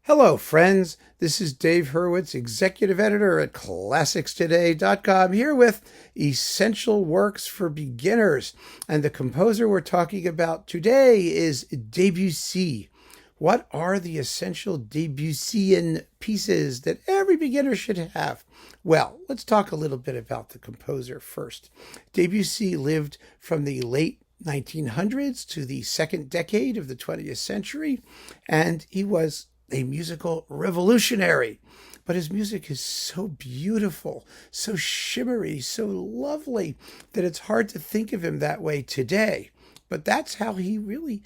Hello, friends. This is Dave Hurwitz, executive editor at ClassicsToday.com, here with Essential Works for Beginners. And the composer we're talking about today is Debussy. What are the essential Debussyan pieces that every beginner should have? Well, let's talk a little bit about the composer first. Debussy lived from the late 1900s to the second decade of the 20th century, and he was a musical revolutionary. But his music is so beautiful, so shimmery, so lovely that it's hard to think of him that way today. But that's how he really,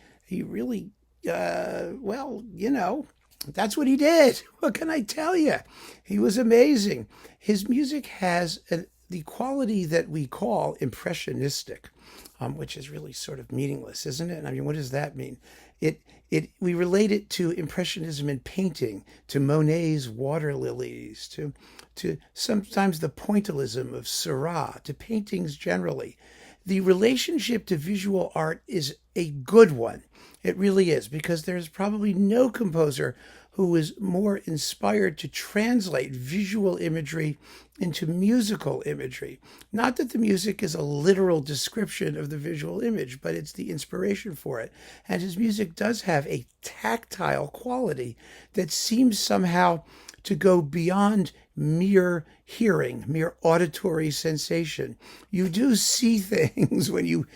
that's what he did. What can I tell you? He was amazing. His music has the quality that we call impressionistic, which is really sort of meaningless, isn't it? I mean, what does that mean? We relate it to Impressionism in painting, to Monet's water lilies, to sometimes the pointillism of Seurat, to paintings generally. The relationship to visual art is a good one. It really is, because there's probably no composer who is more inspired to translate visual imagery into musical imagery. Not that the music is a literal description of the visual image, but it's the inspiration for it. And his music does have a tactile quality that seems somehow to go beyond mere hearing, mere auditory sensation. You do see things when you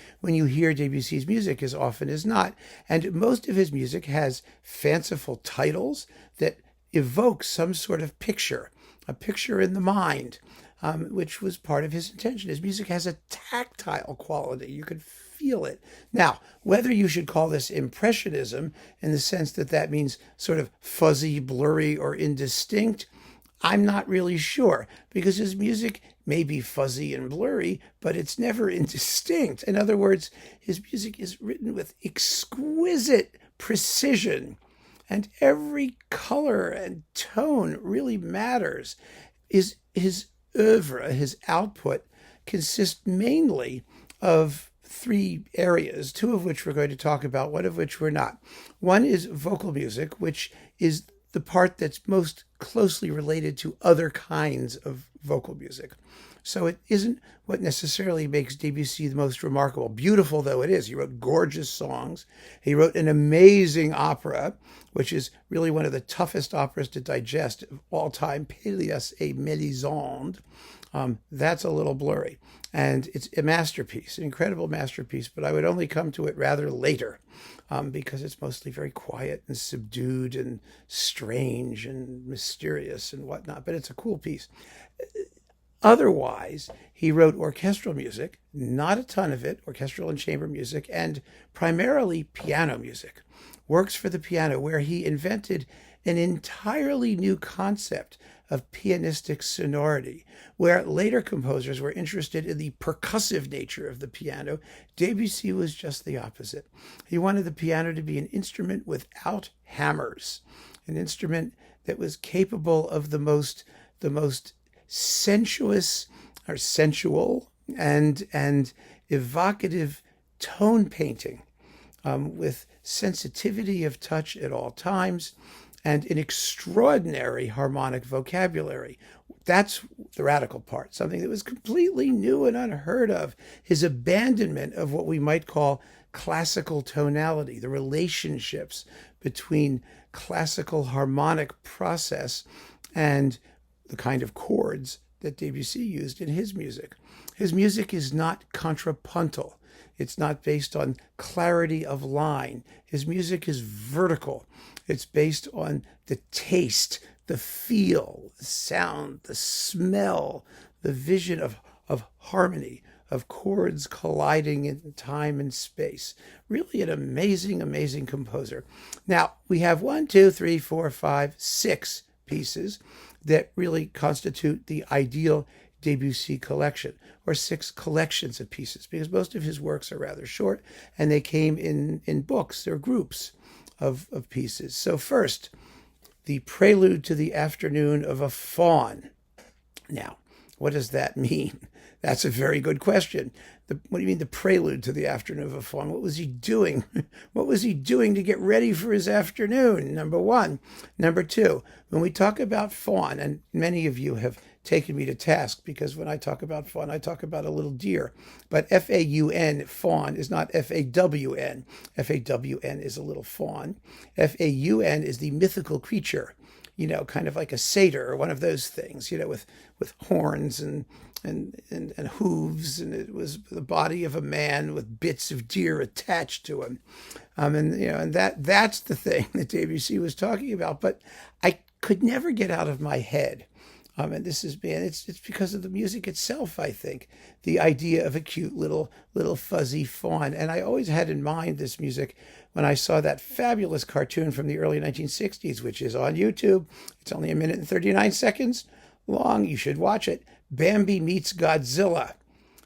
hear Debussy's music, as often as not. And most of his music has fanciful titles that evoke some sort of picture, a picture in the mind, which was part of his intention. His music has a tactile quality. You could feel it. Now, whether you should call this impressionism in the sense that that means sort of fuzzy, blurry, or indistinct, I'm not really sure, because his music may be fuzzy and blurry, but it's never indistinct. In other words, his music is written with exquisite precision, and every color and tone really matters. His oeuvre, his output, consists mainly of three areas, two of which we're going to talk about, one of which we're not. One is vocal music, which is the part that's most closely related to other kinds of vocal music. So it isn't what necessarily makes Debussy the most remarkable, beautiful though it is. He wrote gorgeous songs. He wrote an amazing opera, which is really one of the toughest operas to digest of all time, Pélias et Mélisande. That's a little blurry. And it's a masterpiece, an incredible masterpiece, but I would only come to it rather later, because it's mostly very quiet and subdued and strange and mysterious and whatnot, but it's a cool piece. Otherwise, he wrote orchestral music, not a ton of it, orchestral and chamber music, and primarily piano music, works for the piano, where he invented an entirely new concept of pianistic sonority, where later composers were interested in the percussive nature of the piano. Debussy was just the opposite. He wanted the piano to be an instrument without hammers, an instrument that was capable of the most sensuous or sensual and evocative tone painting, with sensitivity of touch at all times and an extraordinary harmonic vocabulary. That's the radical part, something that was completely new and unheard of, his abandonment of what we might call classical tonality, the relationships between classical harmonic process and the kind of chords that Debussy used in his music. His music is not contrapuntal. It's not based on clarity of line. His music is vertical. It's based on the taste, the feel, the sound, the smell, the vision of harmony, of chords colliding in time and space. Really an amazing, amazing composer. Now, we have 6 pieces that really constitute the ideal Debussy collection, or 6 collections of pieces, because most of his works are rather short, and they came in books or groups of pieces. So first, the Prelude to the Afternoon of a Faun. Now, what does that mean? That's a very good question. What do you mean the prelude to the afternoon of a Faun? What was he doing? What was he doing to get ready for his afternoon? Number one. Number two, when we talk about Faun, and many of you have taken me to task because when I talk about Faun, I talk about a little deer. But Faun, Faun, is not Fawn. Fawn is a little fawn. Faun is the mythical creature, kind of like a satyr or one of those things, with horns and hooves, and it was the body of a man with bits of deer attached to him. And that's the thing that Debussy was talking about. But I could never get out of my head. And this is, man, it's because of the music itself, I think, the idea of a cute little fuzzy faun. And I always had in mind this music when I saw that fabulous cartoon from the early 1960s, which is on YouTube. It's only 1 minute and 39 seconds long. You should watch it. Bambi Meets Godzilla.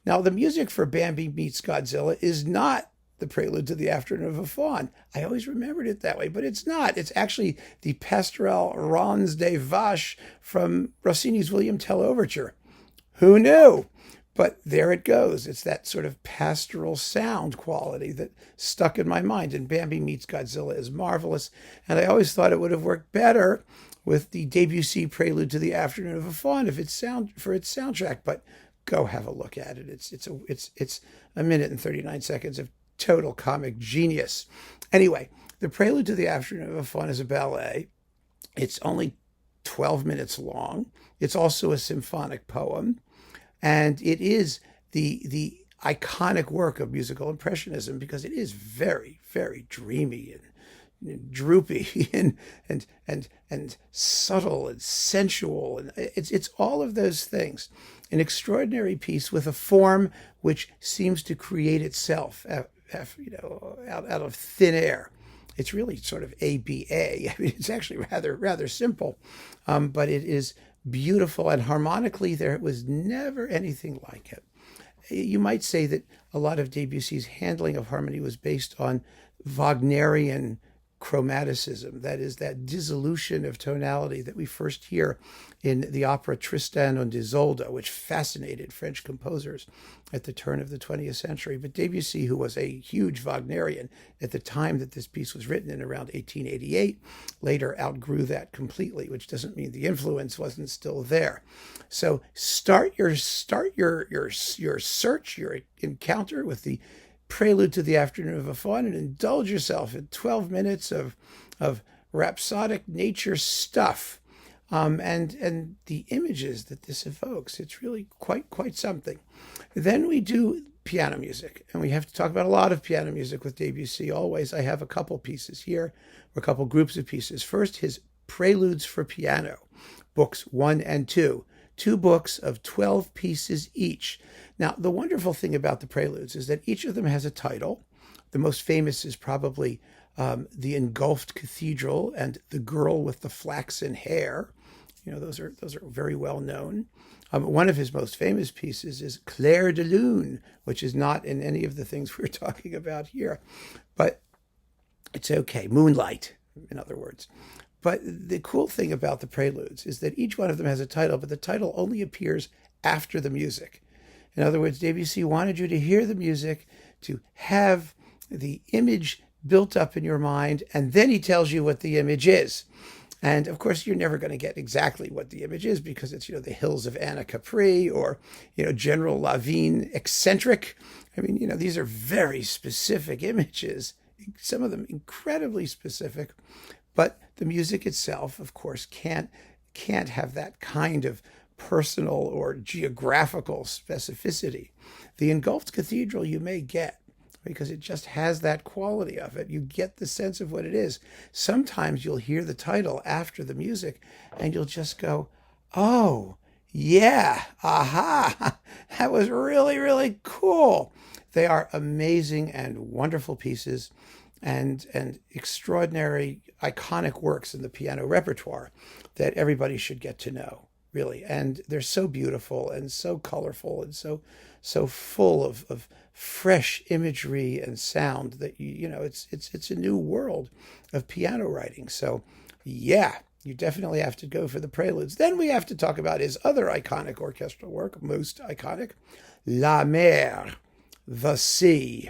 Now, the music for Bambi Meets Godzilla is not the Prelude to the Afternoon of a Faun. I always remembered it that way, but it's not. It's actually the Pastoral Rons des Vaches from Rossini's William Tell Overture. Who knew? But there it goes. It's that sort of pastoral sound quality that stuck in my mind. And Bambi Meets Godzilla is marvelous. And I always thought it would have worked better with the Debussy Prelude to the Afternoon of a Faun for its soundtrack. But go have a look at it. It's 1 minute and 39 seconds of total comic genius. Anyway, the Prelude to the Afternoon of a Faun is a ballet. It's only 12 minutes long. It's also a symphonic poem. And it is the iconic work of musical impressionism because it is very, very dreamy and droopy and subtle and sensual. And it's all of those things. An extraordinary piece with a form which seems to create itself out of thin air. It's really sort of ABA. I mean, it's actually rather simple, but it is beautiful, and harmonically there was never anything like it. You might say that a lot of Debussy's handling of harmony was based on Wagnerian chromaticism, that is, that dissolution of tonality that we first hear in the opera Tristan und Isolde, which fascinated French composers at the turn of the 20th century. But Debussy, who was a huge Wagnerian at the time that this piece was written in around 1888, later outgrew that completely, which doesn't mean the influence wasn't still there. So start your search, your encounter with the Prelude to the Afternoon of a Faun and indulge yourself in 12 minutes of rhapsodic nature stuff. And the images that this evokes, it's really quite something. Then we do piano music, and we have to talk about a lot of piano music with Debussy. Always, I have a couple pieces here, or a couple groups of pieces. First, his Preludes for Piano, books 1 and 2. 2 books of 12 pieces each. Now, the wonderful thing about the Preludes is that each of them has a title. The most famous is probably The Engulfed Cathedral and The Girl with the Flaxen Hair. Those are very well known. One of his most famous pieces is Clair de Lune, which is not in any of the things we're talking about here. But it's okay. Moonlight, in other words. But the cool thing about the Preludes is that each one of them has a title, but the title only appears after the music. In other words, Debussy wanted you to hear the music, to have the image built up in your mind, and then he tells you what the image is. And of course, you're never going to get exactly what the image is because it's, the hills of Anna Capri or, General Lavigne eccentric. I mean, these are very specific images, some of them incredibly specific. But the music itself, of course, can't have that kind of personal or geographical specificity. The Engulfed Cathedral you may get because it just has that quality of it. You get the sense of what it is. Sometimes you'll hear the title after the music and you'll just go, oh, yeah, aha, that was really, really cool. They are amazing and wonderful pieces and extraordinary, iconic works in the piano repertoire that everybody should get to know, really. And they're so beautiful and so colorful and so full of fresh imagery and sound that it's a new world of piano writing. So yeah, You definitely have to go for the Preludes. Then we have to talk about his other iconic orchestral work, most iconic, La Mer, the sea.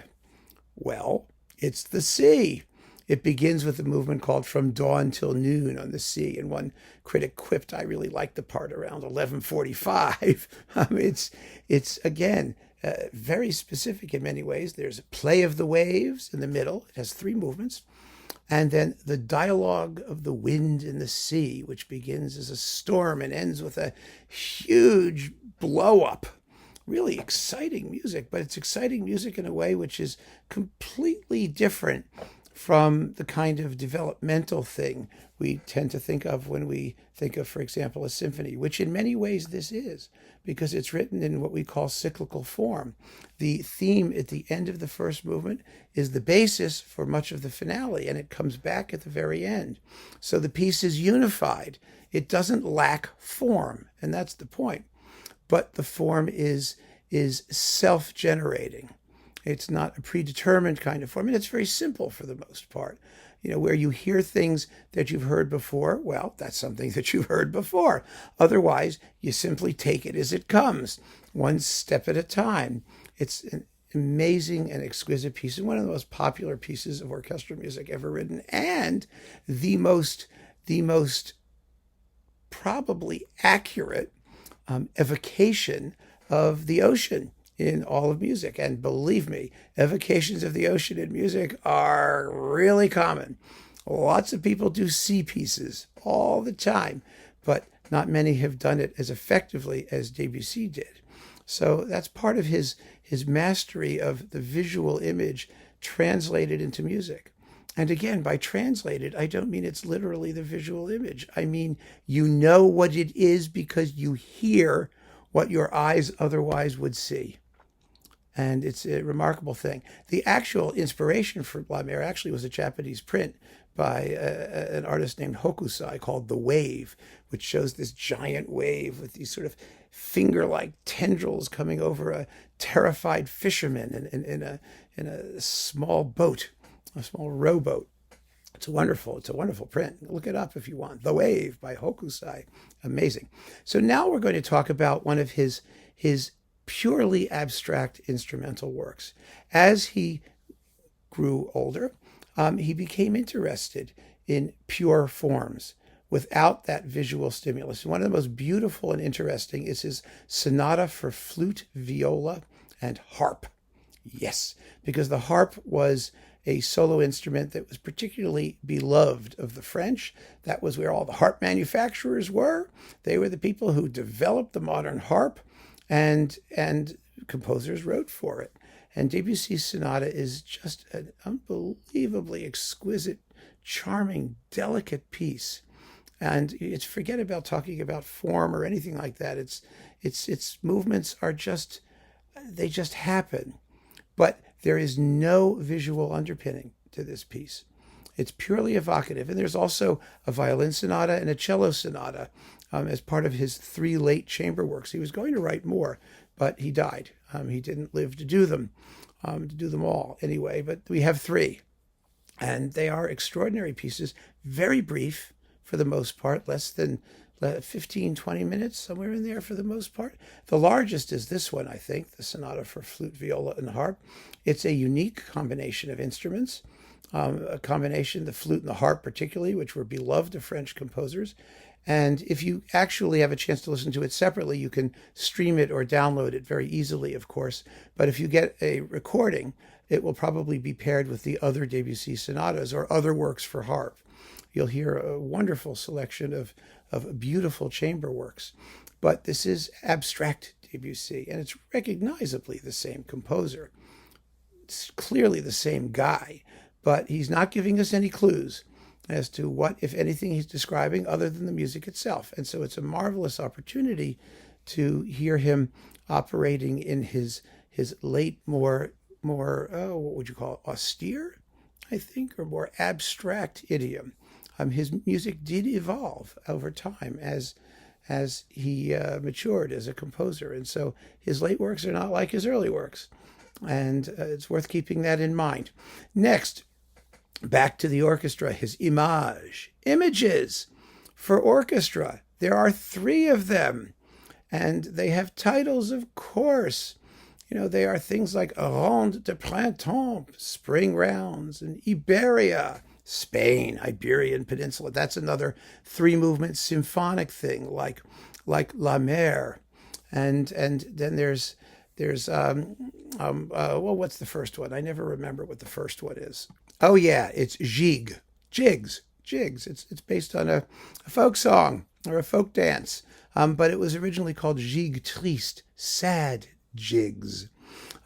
Well, it's the sea. It begins with a movement called From Dawn Till Noon on the Sea. And one critic quipped, I really like the part around 11:45. It's again, very specific in many ways. There's a play of the waves in the middle. It has three movements. And then the dialogue of the wind in the sea, which begins as a storm and ends with a huge blow up. Really exciting music, but it's exciting music in a way which is completely different from the kind of developmental thing we tend to think of when we think of, for example, a symphony, which in many ways this is, because it's written in what we call cyclical form. The theme at the end of the first movement is the basis for much of the finale, and it comes back at the very end. So the piece is unified. It doesn't lack form, and that's the point. But the form is self-generating. It's not a predetermined kind of form, and it's very simple for the most part. Where you hear things that you've heard before, well, that's something that you've heard before. Otherwise, you simply take it as it comes, one step at a time. It's an amazing and exquisite piece, and one of the most popular pieces of orchestral music ever written, and the most probably accurate evocation of the ocean in all of music. And believe me, evocations of the ocean in music are really common. Lots of people do sea pieces all the time, but not many have done it as effectively as Debussy did. So that's part of his mastery of the visual image translated into music. And again, by translated, I don't mean it's literally the visual image. I mean, you know what it is because you hear what your eyes otherwise would see. And it's a remarkable thing. The actual inspiration for La Mer actually was a Japanese print by an artist named Hokusai called The Wave, which shows this giant wave with these sort of finger-like tendrils coming over a terrified fisherman in a small boat, a small rowboat. It's a wonderful print. Look it up if you want. The Wave by Hokusai. Amazing. So now we're going to talk about one of his purely abstract instrumental works. As he grew older, he became interested in pure forms without that visual stimulus. One of the most beautiful and interesting is his Sonata for Flute, Viola, and Harp. Yes, because the harp was a solo instrument that was particularly beloved of the French. That was where all the harp manufacturers were. They were the people who developed the modern harp, and composers wrote for it. And Debussy's Sonata is just an unbelievably exquisite, charming, delicate piece. And it's forget about talking about form or anything like that. Its movements are just happen. But there is no visual underpinning to this piece. It's purely evocative. And there's also a violin sonata and a cello sonata as part of his 3 late chamber works. He was going to write more, but he died. He didn't live to do them all anyway. But we have 3. And they are extraordinary pieces, very brief for the most part, less than 15, 20 minutes, somewhere in there for the most part. The largest is this one, I think, the Sonata for Flute, Viola, and Harp. It's a unique combination of instruments, a combination, the flute and the harp particularly, which were beloved of French composers. And if you actually have a chance to listen to it separately, you can stream it or download it very easily, of course. But if you get a recording, it will probably be paired with the other Debussy sonatas or other works for harp. You'll hear a wonderful selection of beautiful chamber works. But this is abstract Debussy, and it's recognizably the same composer. It's clearly the same guy, but he's not giving us any clues as to what, if anything, he's describing other than the music itself. And so it's a marvelous opportunity to hear him operating in his late, more what would you call it, austere, I think, or more abstract idiom. His music did evolve over time as he matured as a composer. And so his late works are not like his early works. And it's worth keeping that in mind. Next, back to the orchestra, his images for orchestra. There are 3 of them, and they have titles, of course. They are things like Ronde de Printemps, Spring Rounds, and Iberia, Spain, Iberian Peninsula. That's another 3-movement symphonic thing, like La Mer. And then there's well, what's the first one? I never remember what the first one is. Oh yeah, it's jigs. It's based on a folk song or a folk dance, but it was originally called Gigue Triste, sad jigs.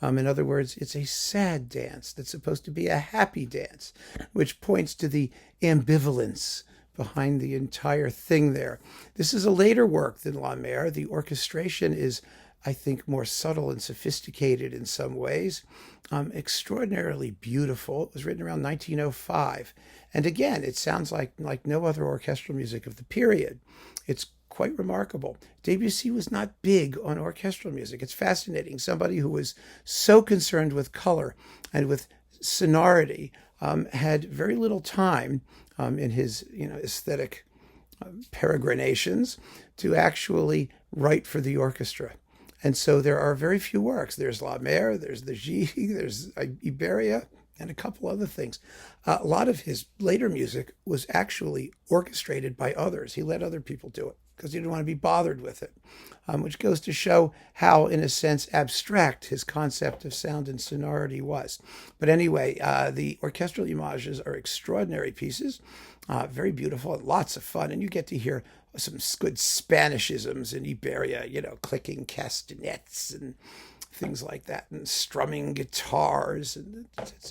In other words, it's a sad dance that's supposed to be a happy dance, which points to the ambivalence behind the entire thing there. This is a later work than La Mer. The orchestration is, I think, more subtle and sophisticated in some ways, extraordinarily beautiful. It was written around 1905. And again, it sounds like no other orchestral music of the period. It's quite remarkable. Debussy was not big on orchestral music. It's fascinating. Somebody who was so concerned with color and with sonority had very little time in his aesthetic peregrinations to actually write for the orchestra. And so there are very few works. There's La Mer, there's the Gigue, there's Iberia, and a couple other things. A lot of his later music was actually orchestrated by others. He let other people do it because he didn't want to be bothered with it, which goes to show how, in a sense, abstract his concept of sound and sonority was. But anyway, the orchestral images are extraordinary pieces, very beautiful, and lots of fun, and you get to hear some good Spanishisms in Iberia, clicking castanets and things like that, and strumming guitars, and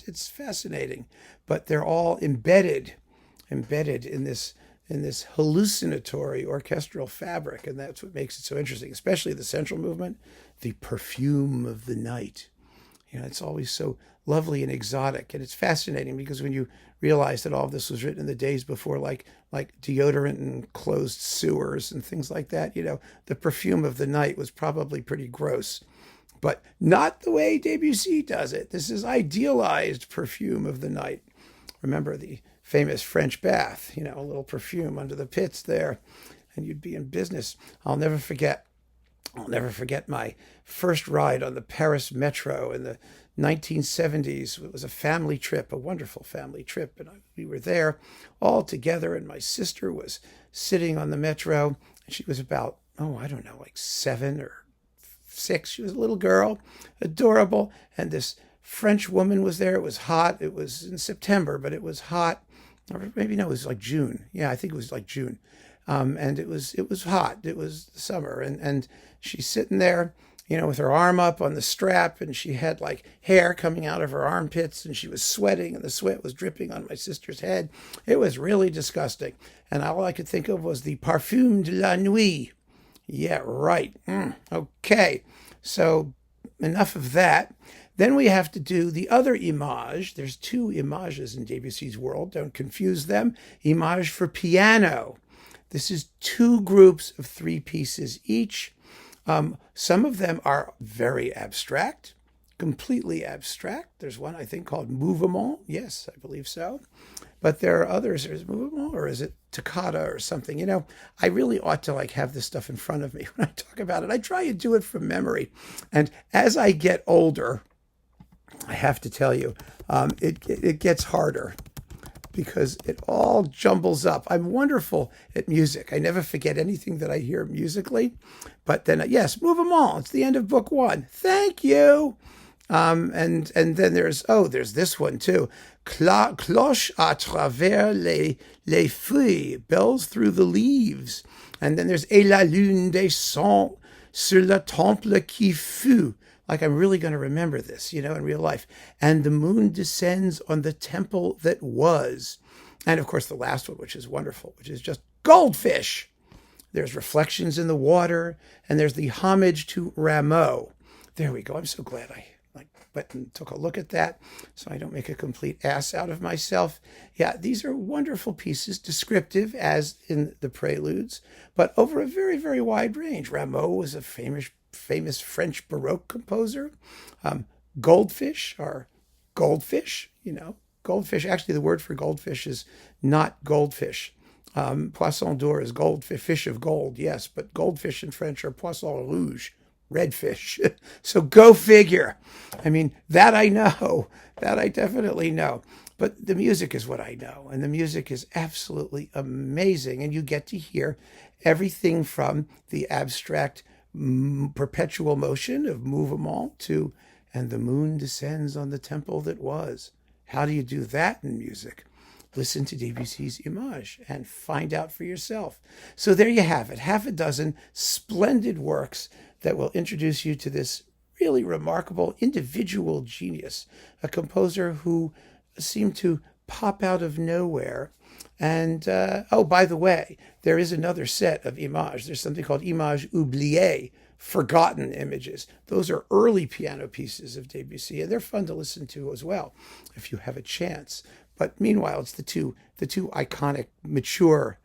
it's fascinating. But they're all embedded in this hallucinatory orchestral fabric, and that's what makes it so interesting, especially the central movement, the perfume of the night. It's always so lovely and exotic, and it's fascinating because when you realize that all of this was written in the days before like deodorant and closed sewers and things like that, the perfume of the night was probably pretty gross. But not the way Debussy does it. This is idealized perfume of the night. Remember the famous French bath, a little perfume under the pits there, and you'd be in business. I'll never forget my first ride on the Paris metro in the 1970s. It was a family trip, a wonderful family trip, and we were there all together, and my sister was sitting on the metro, and she was about, like 7 or 6. She was a little girl, adorable, and this French woman was there. It was hot. It was in September, but it was hot. Or maybe no, it was like June. Yeah, I think it was like June. And it was hot. It was summer, and she's sitting there, with her arm up on the strap, and she had like hair coming out of her armpits, and she was sweating, and the sweat was dripping on my sister's head. It was really disgusting, and all I could think of was the parfum de la nuit. Yeah, right. Okay, so enough of that. Then we have to do the other image. There's 2 images in Debussy's world. Don't confuse them. Image for piano. This is 2 groups of 3 pieces each. Some of them are very abstract, completely abstract. There's one, I think, called Mouvement. Yes, I believe so. But there are others. There's Mouvement, or is it Toccata or something? I really ought to have this stuff in front of me when I talk about it. I try to do it from memory. And as I get older, I have to tell you, it gets harder because it all jumbles up. I'm wonderful at music. I never forget anything that I hear musically. But then, yes, Mouvement. It's the end of book 1. Thank you. And then there's this one too. Cloche à travers les feuilles, bells through the leaves. And then there's Et la lune descend sur le temple qui fut. Like I'm really going to remember this, in real life. And the moon descends on the temple that was. And of course, the last one, which is wonderful, which is just goldfish. There's reflections in the water, and there's the homage to Rameau. There we go. I'm so glad I went and took a look at that so I don't make a complete ass out of myself. Yeah, these are wonderful pieces, descriptive as in the Preludes, but over a very, very wide range. Rameau was a famous French Baroque composer. Goldfish are goldfish, Goldfish, actually the word for goldfish is not goldfish. Poisson d'or is gold, fish of gold, yes, but goldfish in French are poisson rouge, red fish. So go figure. I mean, that I know. That I definitely know. But the music is what I know. And the music is absolutely amazing. And you get to hear everything from the abstract perpetual motion of mouvement to, and the moon descends on the temple that was. How do you do that in music? Listen to Debussy's Image and find out for yourself. So there you have it, half a dozen splendid works that will introduce you to this really remarkable individual genius, a composer who seemed to pop out of nowhere. And, oh, by the way, there is another set of images. There's something called Image oubliée, forgotten images. Those are early piano pieces of Debussy, and they're fun to listen to as well if you have a chance. But meanwhile, it's the two iconic, mature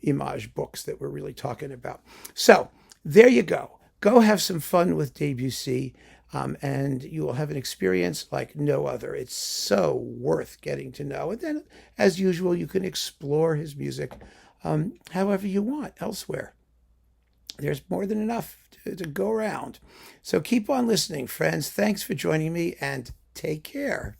Image books that we're really talking about. So there you go. Go have some fun with Debussy, and you will have an experience like no other. It's so worth getting to know. And then, as usual, you can explore his music however you want elsewhere. There's more than enough to go around. So keep on listening, friends. Thanks for joining me, and take care.